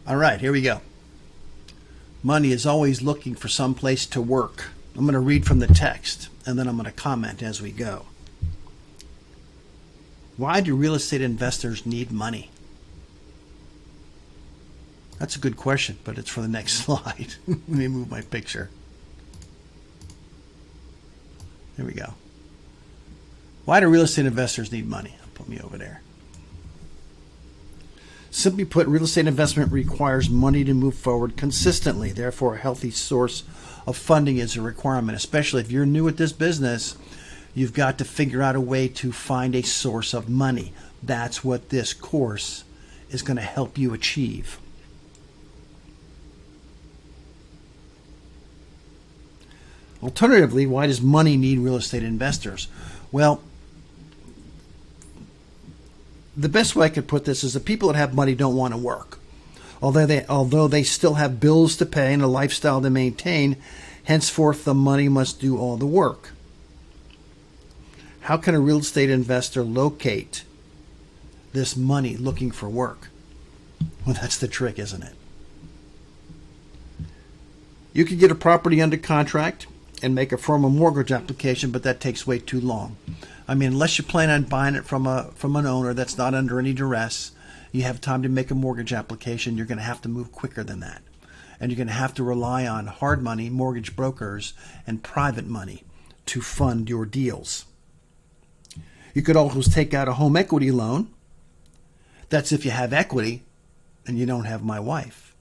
All right, here we go. Money is always looking for some place to work. I'm going to read from the text, and then I'm going to comment as we go. Why do real estate investors need money? That's a good question, but it's for the next slide. Let me move my picture. There we go. Why do real estate investors need money? Put me over there. Simply put, real estate investment requires money to move forward consistently. Therefore, a healthy source of funding is a requirement, especially if you're new at this business. You've got to figure out a way to find a source of money. That's what this course is going to help you achieve. Alternatively, why does money need real estate investors? Well, the best way I could put this is the people that have money don't want to work. Although they still have bills to pay and a lifestyle to maintain, henceforth the money must do all the work. How can a real estate investor locate this money looking for work? Well, that's the trick, isn't it? You could get a property under contract and make a formal mortgage application, but that takes way too long. I mean, unless you plan on buying it from an owner that's not under any duress, you have time to make a mortgage application, you're going to have to move quicker than that. And you're going to have to rely on hard money, mortgage brokers, and private money to fund your deals. You could always take out a home equity loan. That's if you have equity and you don't have my wife.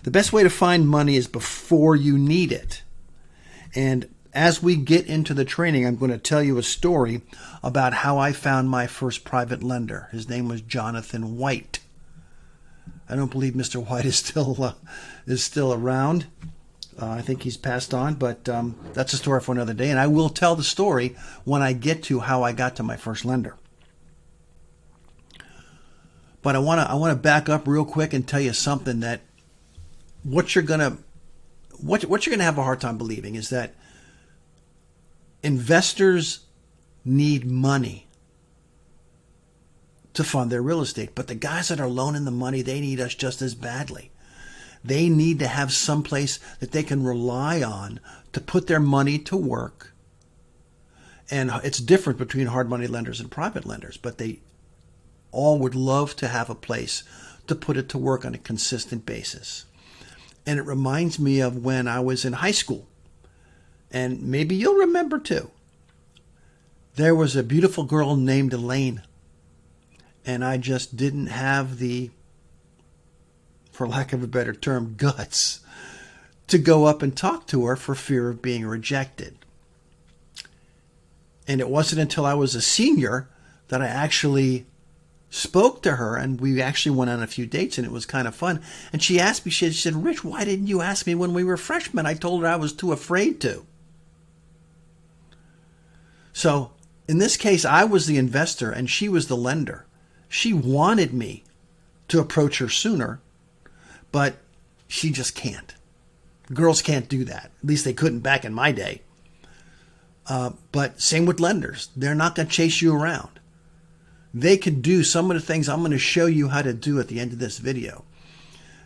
The best way to find money is before you need it. And as we get into the training, I'm going to tell you a story about how I found my first private lender. His name was Jonathan White. I don't believe Mr. White is still around. I think he's passed on, but that's a story for another day. And I will tell the story when I get to how I got to my first lender. But I want to back up real quick and tell you something that what you're gonna have a hard time believing is that investors need money to fund their real estate, but the guys that are loaning the money, they need us just as badly. They need to have some place that they can rely on to put their money to work. And it's different between hard money lenders and private lenders, but they all would love to have a place to put it to work on a consistent basis. And it reminds me of when I was in high school. And maybe you'll remember too. There was a beautiful girl named Elaine. And I just didn't have the, for lack of a better term, guts to go up and talk to her for fear of being rejected. And it wasn't until I was a senior that I actually spoke to her, and we actually went on a few dates, and it was kind of fun. And she asked me, she said, "Rich, why didn't you ask me when we were freshmen?" I told her I was too afraid to. So in this case, I was the investor and she was the lender. She wanted me to approach her sooner, but she just can't. Girls can't do that. At least they couldn't back in my day. But same with lenders. They're not going to chase you around. They could do some of the things I'm going to show you how to do at the end of this video.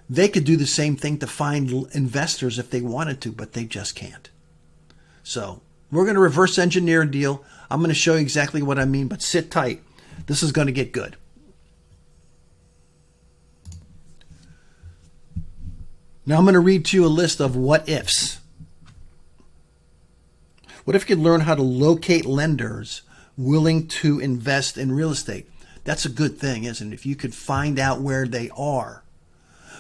They could do the same thing to find investors if they wanted to, but they just can't. So we're going to reverse engineer a deal. I'm going to show you exactly what I mean, but sit tight. This is going to get good. Now I'm going to read to you a list of what ifs. What if you could learn how to locate lenders willing to invest in real estate? That's a good thing, isn't it? If you could find out where they are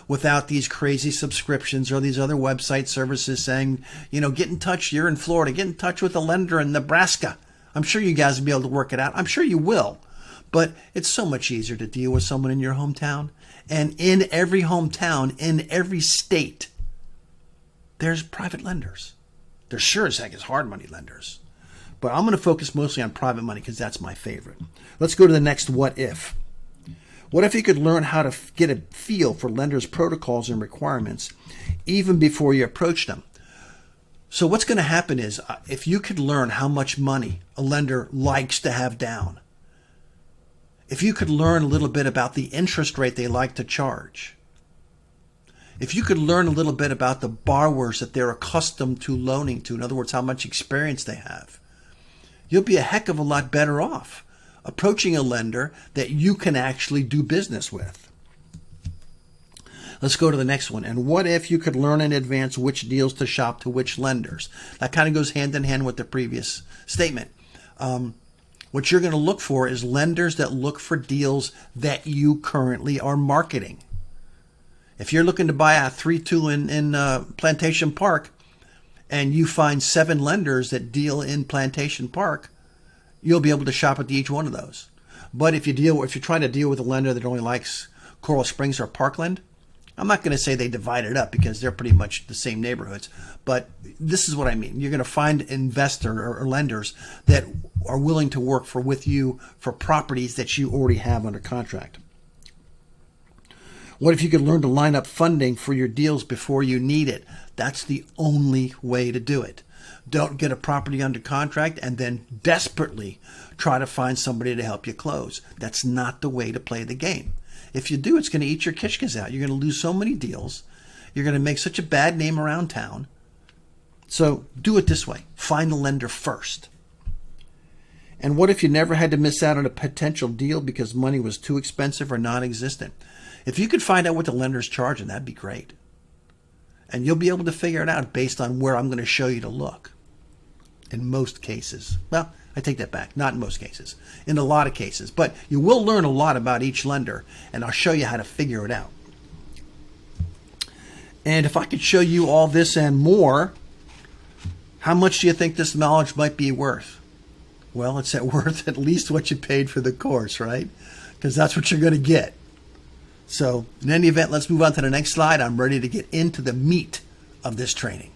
without these crazy subscriptions or these other website services saying, get in touch. You're in Florida. Get in touch with a lender in Nebraska. I'm sure you guys will be able to work it out. I'm sure you will. But it's so much easier to deal with someone in your hometown. And in every hometown, in every state, there's private lenders. There sure as heck is hard money lenders. But I'm going to focus mostly on private money because that's my favorite. Let's go to the next what if. What if you could learn how to get a feel for lenders' protocols and requirements even before you approach them? So what's going to happen is if you could learn how much money a lender likes to have down, if you could learn a little bit about the interest rate they like to charge, if you could learn a little bit about the borrowers that they're accustomed to loaning to, in other words, how much experience they have, you'll be a heck of a lot better off approaching a lender that you can actually do business with. Let's go to the next one. And what if you could learn in advance which deals to shop to which lenders? That kind of goes hand in hand with the previous statement. What you're going to look for is lenders that look for deals that you currently are marketing. If you're looking to buy a 3-2 in Plantation Park and you find 7 lenders that deal in Plantation Park, you'll be able to shop at each one of those. But if you're trying to deal with a lender that only likes Coral Springs or Parkland, I'm not going to say they divide it up because they're pretty much the same neighborhoods. But this is what I mean. You're going to find investor or lenders that are willing to work with you for properties that you already have under contract. What if you could learn to line up funding for your deals before you need it? That's the only way to do it. Don't get a property under contract and then desperately try to find somebody to help you close. That's not the way to play the game. If you do, it's going to eat your kishkas out. You're going to lose so many deals. You're going to make such a bad name around town. So do it this way. Find the lender first. And what if you never had to miss out on a potential deal because money was too expensive or non-existent? If you could find out what the lender's charging, that'd be great. And you'll be able to figure it out based on where I'm going to show you to look. In most cases. Well, I take that back. Not in most cases. In a lot of cases. But you will learn a lot about each lender, and I'll show you how to figure it out. And if I could show you all this and more, how much do you think this knowledge might be worth? Well, it's worth at least what you paid for the course, right? Because that's what you're going to get. So in any event, let's move on to the next slide. I'm ready to get into the meat of this training.